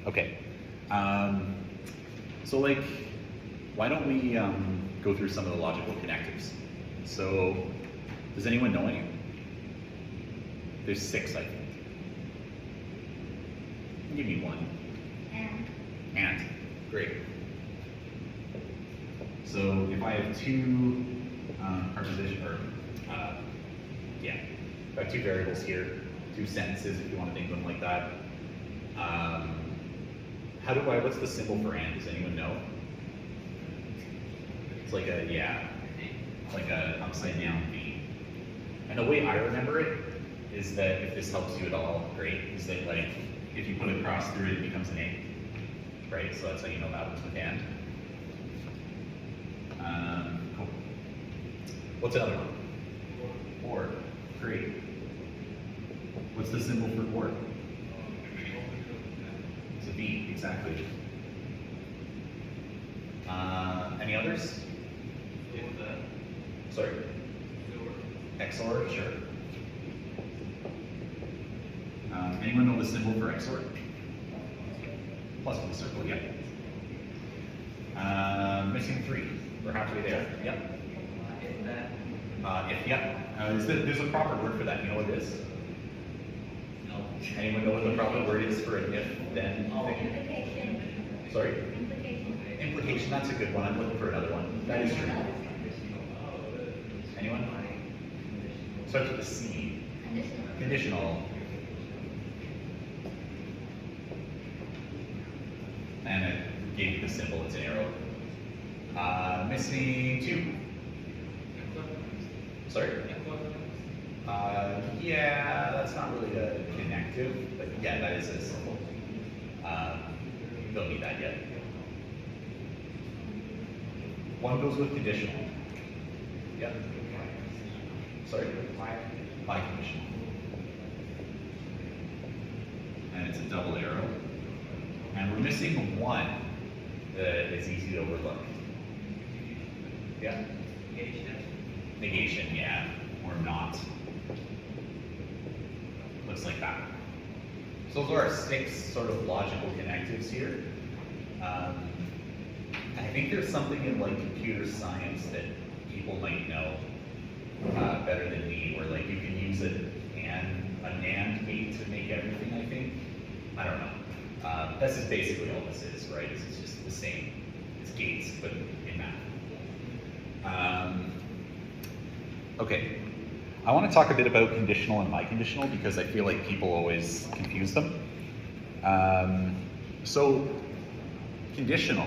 Okay. So like, why don't we go through some of the logical connectives? So, does anyone know any? There's 6, I think. Give me one. And. Great. So if I have two I have two variables here, two sentences if you want to think of them like that. What's the symbol for and? Does anyone know? It's like like a upside down V. And the way I remember it is that, if this helps you at all, great, is that like, if you put a cross through it, it becomes an A. Right, so that's how you know that one's with and. Cool. What's another one? Or. Great. What's the symbol for or? It's a V, exactly. Any others? Sorry? XOR, sure. Anyone know the symbol for XOR? Plus with a circle, yeah. Missing 3. We're halfway there. Yep. If, yep. There's a proper word for that. You know what it is? No. Anyone know what the proper word is for an if, then? Implication. Sorry? Implication. Implication, that's a good one. I'm looking for another one. That is true. Anyone? Starts with a C. Conditional. And it gave you the symbol, it's an arrow. Missing 2. Sorry? Yeah, that's not really a connective, but yeah, that is a symbol. You don't need that yet. One goes with conditional. Yep. Sorry? By conditional. And it's a double arrow. And we're missing 1 that is easy to overlook. Yeah? Negation, yeah, or not. Looks like that. So those are our 6 sort of logical connectives here. I think there's something in like computer science that people might know better than me, where like you can use an AND gate to make everything, I think. I don't know. This is basically all this is, right? It's just the same. It's gates, but in math. Okay. I want to talk a bit about conditional and biconditional because I feel like people always confuse them. So, conditional.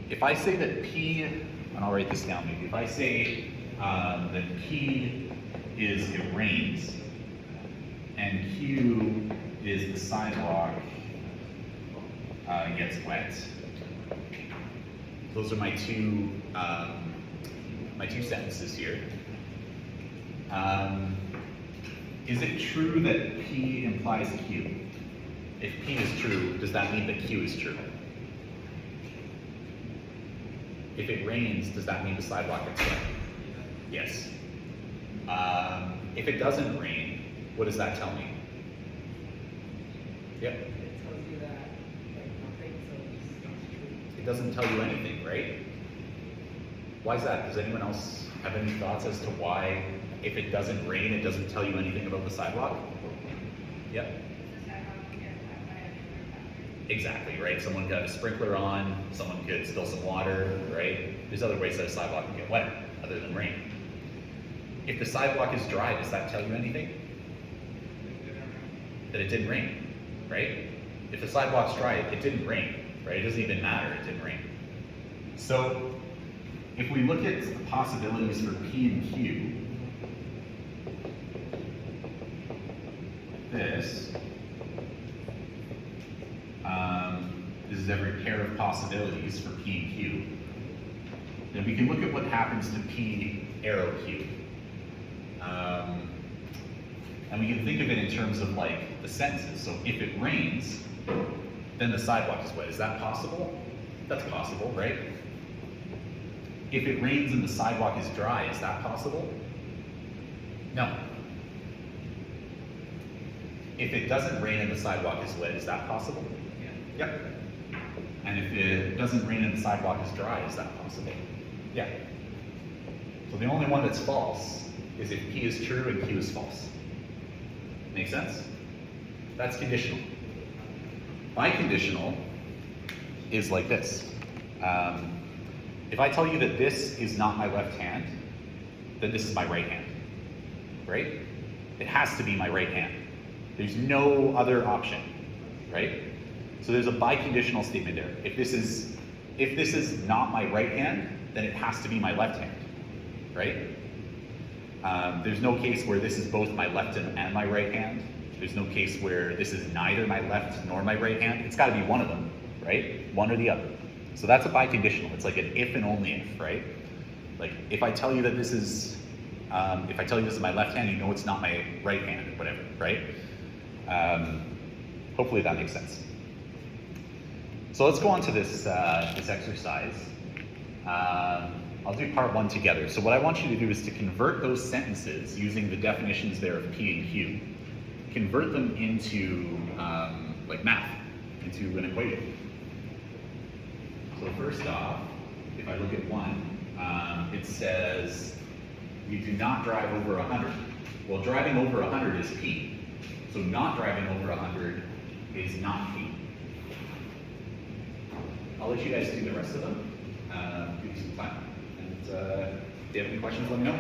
If I say that P, and I'll write this down maybe, if I say that P is it rains, and Q is the sidewalk gets wet. Those are my two sentences here. Is it true that P implies Q? If P is true, does that mean that Q is true? If it rains, does that mean the sidewalk gets wet? Yes. If it doesn't rain, what does that tell me? Yep. It tells you that like nothing, so it's not true. It doesn't tell you anything, right? Why is that? Does anyone else have any thoughts as to why, if it doesn't rain, it doesn't tell you anything about the sidewalk? Yep. Exactly, right? Someone got a sprinkler on, someone could spill some water, right? There's other ways that a sidewalk can get wet, other than rain. If the sidewalk is dry, does that tell you anything? That it didn't rain, right? If the sidewalk's dry, it didn't rain, right? It doesn't even matter, it didn't rain. So, if we look at the possibilities for P and Q, this is every pair of possibilities for P and Q. Then we can look at what happens to P arrow Q. And we can think of it in terms of like the sentences. So if it rains, then the sidewalk is wet. Is that possible? That's possible, right? If it rains and the sidewalk is dry, is that possible? No. if it doesn't rain and the sidewalk is wet, is that possible? Yeah. Yep. And if it doesn't rain and the sidewalk is dry, is that possible? Yeah. So the only one that's false is if P is true and Q is false. Make sense? That's conditional. Biconditional is like this. If I tell you that this is not my left hand, then this is my right hand, right? It has to be my right hand. There's no other option, right? So there's a biconditional statement there. If this is not my right hand, then it has to be my left hand, right? There's no case where this is both my left and my right hand. There's no case where this is neither my left nor my right hand. It's got to be one of them, right? One or the other. So that's a biconditional. It's like an if and only if, right? Like if I tell you that this is, if I tell you this is my left hand, you know it's not my right hand or whatever, right? Hopefully that makes sense. So let's go on to this, this exercise. I'll do part one together. So what I want you to do is to convert those sentences using the definitions there of P and Q. Convert them into like math, into an equation. So first off, if I look at one, it says you do not drive over 100. Well, driving over 100 is P. So not driving over 100 is not P. I'll let you guys do the rest of them. Give you some time. And if you have any questions, let me know.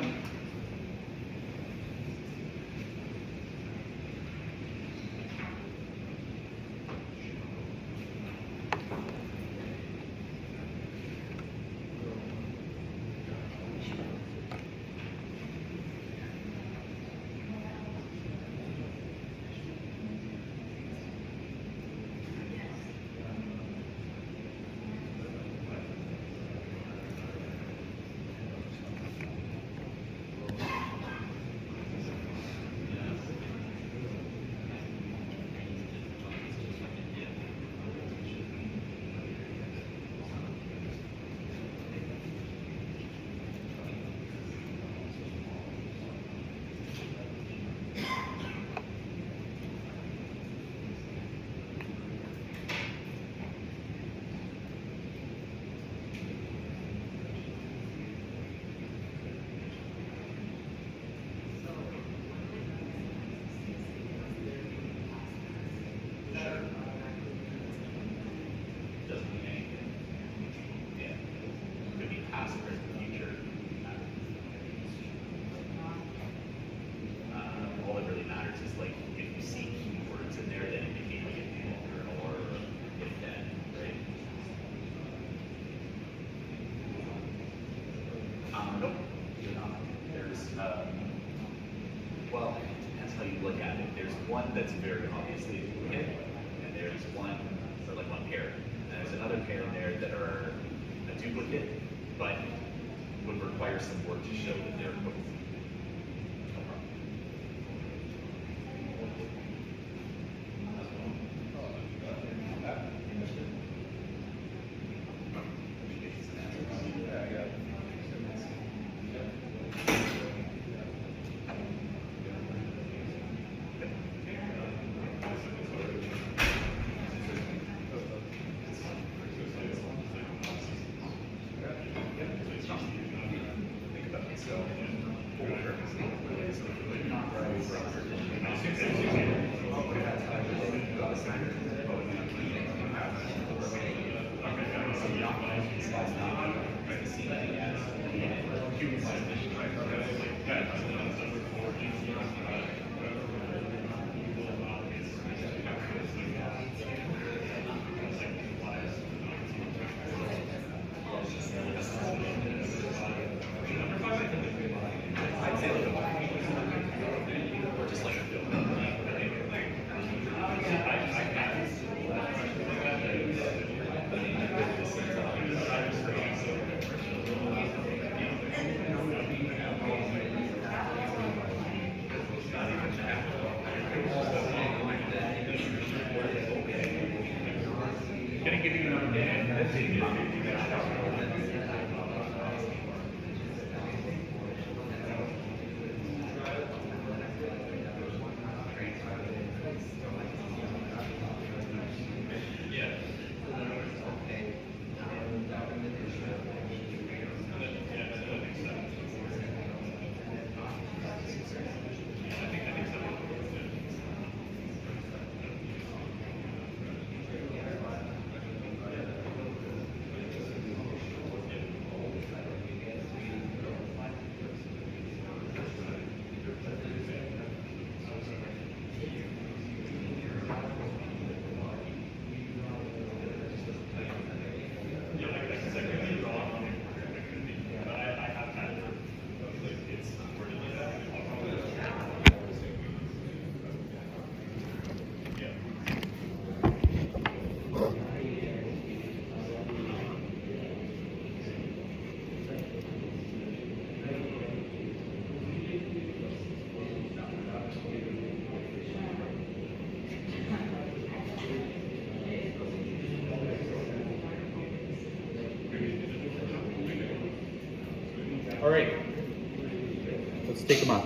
Nope, you're not. There's, well, it depends how you look at it. There's one that's very obviously a duplicate, and there's one, so like one pair. And there's another pair in there that are a duplicate, but would require some work to show that they're both. No problem. All right. Let's take them up.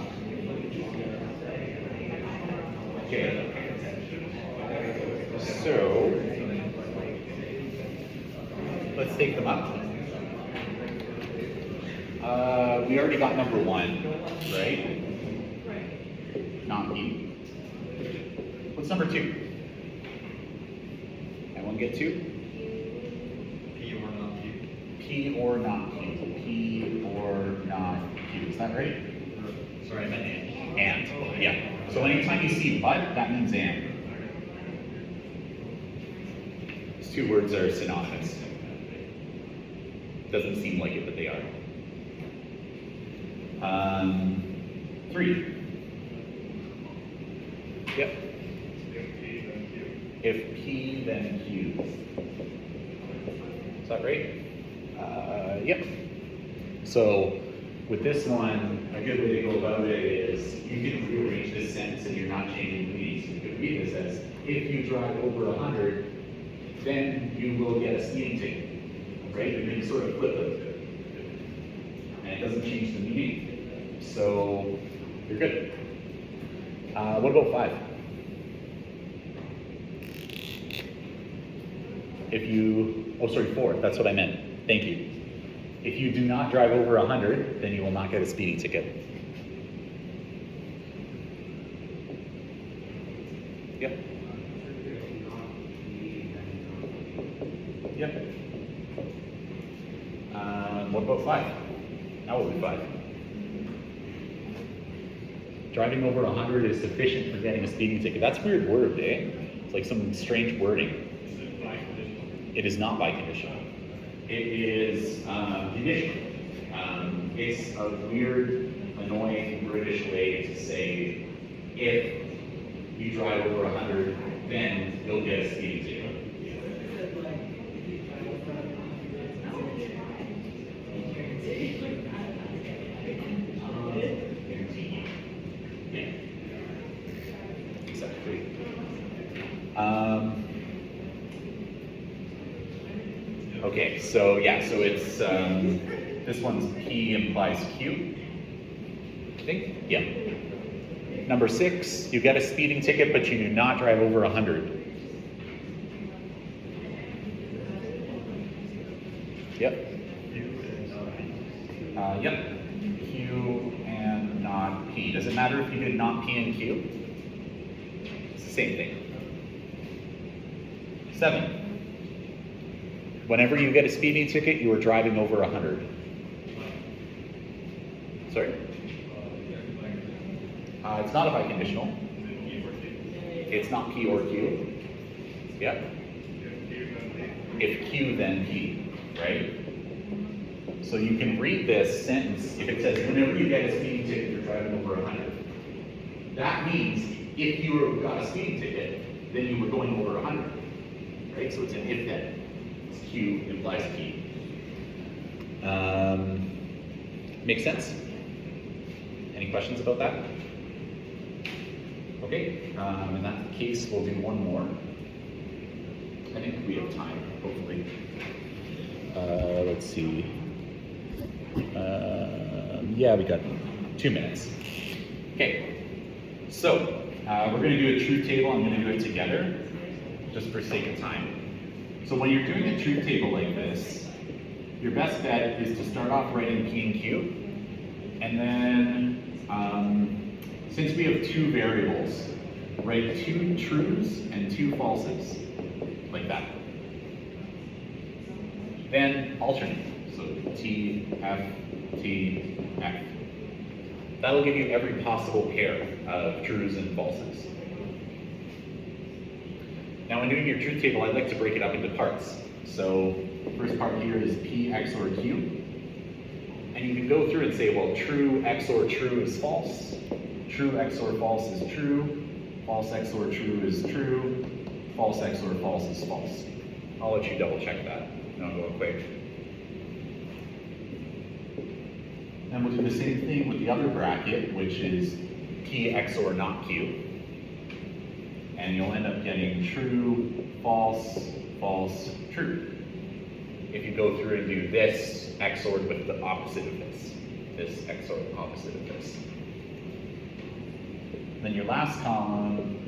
Okay. So, let's take them up. We already got number 1, right? Not P. What's number 2? Anyone get 2? P or not Q. P or not Q. P or not Q. Is that right? Sorry, I meant and. And. Yeah. So anytime you see but, that means and. These 2 words are synonymous. Doesn't seem like it, but they are. 3. Yep. If P, then Q. Is that right? Yep. So with this one, a good way to go about it is you can rearrange this sentence and you're not changing the meaning. So you could read this as, if you drive over 100, then you will get a speeding ticket. Right? And then you sort of flip it. And it doesn't change the meaning. So you're good. What about 5? If you, oh sorry, 4, that's what I meant. Thank you. If you do not drive over 100, then you will not get a speeding ticket. Yep. Yep. What about 5? Now what would be 5? Driving over 100 is sufficient for getting a speeding ticket. That's a weird word, eh? It's like some strange wording. It is not biconditional. It is conditional. It's a weird, annoying British way to say, if you drive over 100, then you'll get a speeding ticket. Exactly. Okay, so yeah, so it's, this one's P implies Q, I think, yeah. Number 6, you get a speeding ticket, but you do not drive over 100. Yep. Yep, Q and not P. Does it matter if you did not P and Q? It's the same thing. 7. Whenever you get a speeding ticket, you are driving over 100. Sorry? It's not a biconditional. It's not P or Q. Yep. If Q, then P, right? So you can read this sentence, if it says, whenever you get a speeding ticket, you're driving over 100. That means, if you got a speeding ticket, then you were going over 100. Right? So it's an if then. Q implies P. Makes sense? Any questions about that? Okay, in that case, we'll do one more. I think we have time, hopefully. Let's see. Yeah, we got 2 minutes. Okay, so we're going to do a truth table. I'm going to do it together, just for sake of time. So when you're doing a truth table like this, your best bet is to start off writing P and Q, and then since we have 2 variables, write 2 trues and 2 falses, like that. Then alternate, so T, F, T, F. That'll give you every possible pair of trues and falses. Now when doing your truth table, I'd like to break it up into parts. So first part here is P XOR Q. And you can go through and say, well, true XOR true is false. True XOR false is true. False XOR true is true. False XOR false is false. I'll let you double check that, and I'll go quick. And we'll do the same thing with the other bracket, which is P XOR not Q. And you'll end up getting true, false, false, true. If you go through and do this XORed with the opposite of this. this XOR opposite of this. Then your last column,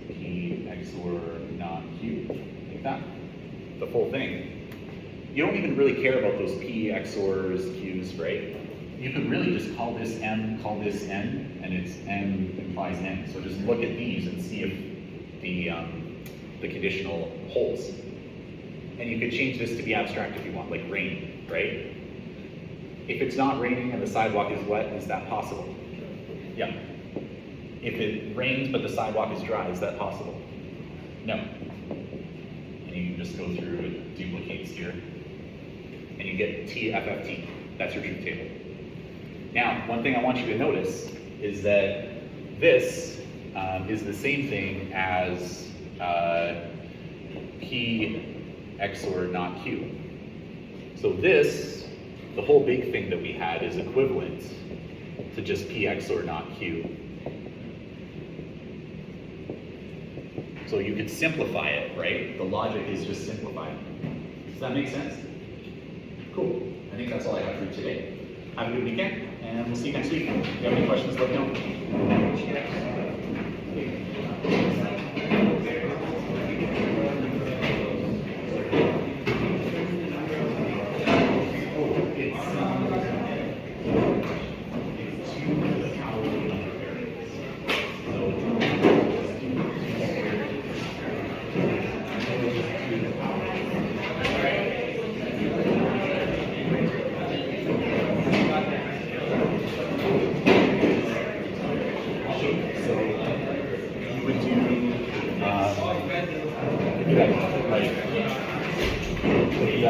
P XOR not Q, like that, the full thing. You don't even really care about those P XORs, Qs, right? You could really just call this M, call this N, and it's M implies N. So just look at these and see if the conditional holds. And you could change this to be abstract if you want, like rain, right? If it's not raining and the sidewalk is wet, is that possible? Yeah. If it rains but the sidewalk is dry, is that possible? No. And you can just go through and duplicates here. And you get TFFT. That's your truth table. Now, one thing I want you to notice is that this is the same thing as P XOR not Q. So this, the whole big thing that we had, is equivalent to just P XOR not Q. So you could simplify it, right? The logic is just simplified. Does that make sense? Cool. I think that's all I have for you today. Have a good weekend, and we'll see you next week. If you have any questions, let me know.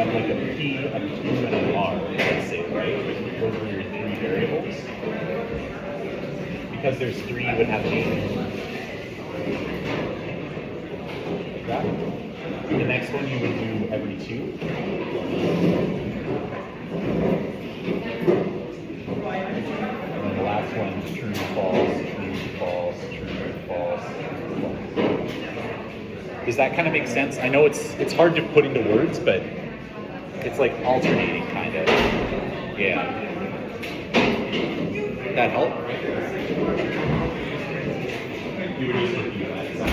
Like a P, a Q, and an R, let's say, right? Those are your three variables. Because there's three, you would have eight. Like that. The next one you would do every two. And then the last one is true, false, true, false, true, false, false. Does that kind of make sense? I know it's hard to put into words, but it's like alternating, kind of. Yeah. That help? You were just looking at that.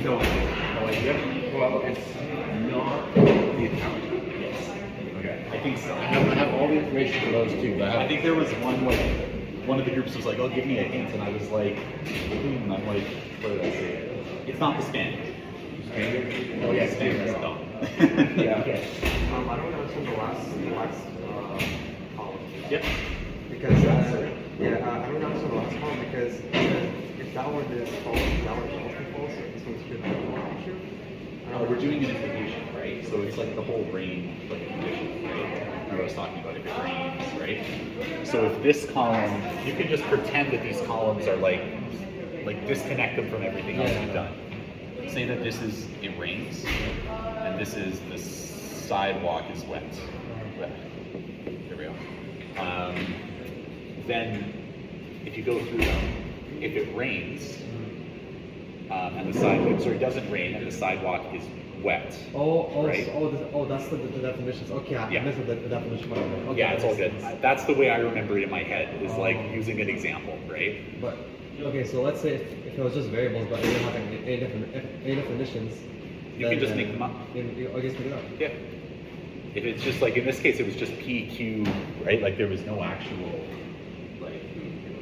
No idea. Well, it's not the account. Yes. Okay. I think so. I have all the information for those two, but I think there was one, like, one of the groups was like, oh, give me a hint, and I was like, I'm like, what did I say? It's not the span. Span? Oh yeah, span is dumb. Yeah. Okay. I don't understand the last column. Yep. Because, I don't understand the last column because if that one is false, that one is also false, this one's good. We're doing an implication, right? So it's like the whole rain, like condition, right? Remember I was talking about if it rains, right? So if this column, you can just pretend that these columns are like disconnect them from everything else we've done. Say that this is, it rains, and this is the sidewalk is wet. There we go. Then if you go through them, if it rains, and the sidewalk, so it doesn't rain and the sidewalk is wet. Right? That's the definitions. Okay, I Yeah. missed the definition. Okay, Yeah, it's all good. That's the way I remember it in my head, is like using an example, right? But okay, so let's say if it was just variables, but you don't have any definitions, You can just make them up. I guess make it up. Yeah. If it's just like, in this case, it was just P, Q, right? Like there was no actual like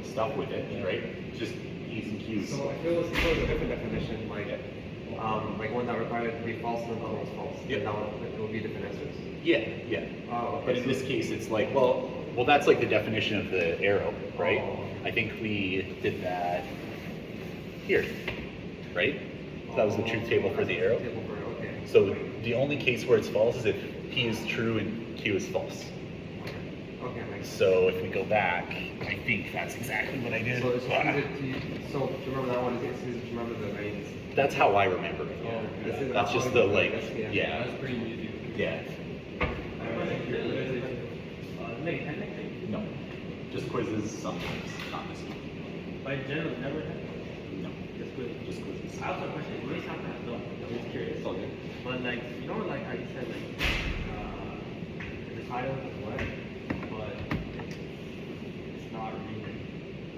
stuff with it, right? Just P's and Q's. So if it was a different definition, like one that required it to be false and the other was false, Yep. then that one, it would be different answers. Yeah, yeah. Oh, okay. But in this case, it's like, well, that's like the definition of the arrow, right? Oh. I think we did that here, right? That was the truth table for the arrow. Table for, okay. So the only case where it's false is if P is true and Q is false. Okay, makes sense. So if we go back, I think that's exactly what I did. So it's just easier to, so to remember that one, it's easier to remember the veins. That's how I remember it. Yeah. That's just the like, Yeah. yeah, That's pretty easy. yeah. No, just quizzes sometimes, not this one. But in general, never had. No, Just quiz. just quizzes. I also have a question. You may sound kind of dumb. I'm just curious. It's all good. But like, you know, like how you said, like, the title is what, but it's not really.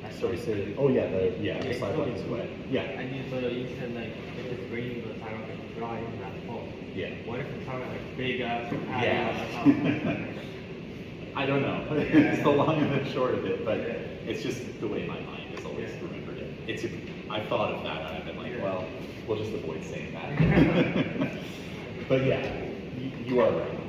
Like, Sorry, say, oh yeah, the Yeah, sidewalk okay. is wet. Yeah, And you, but you said like, if it's raining, the title can dry and not fall. yeah. What if it's talking like big ass Yeah. pattern? I don't know. It's the long and the short of it, but it's just the way my mind has always remembered it. It's, I've thought of that and I've been like, well, we'll just avoid saying that. But yeah, you are right.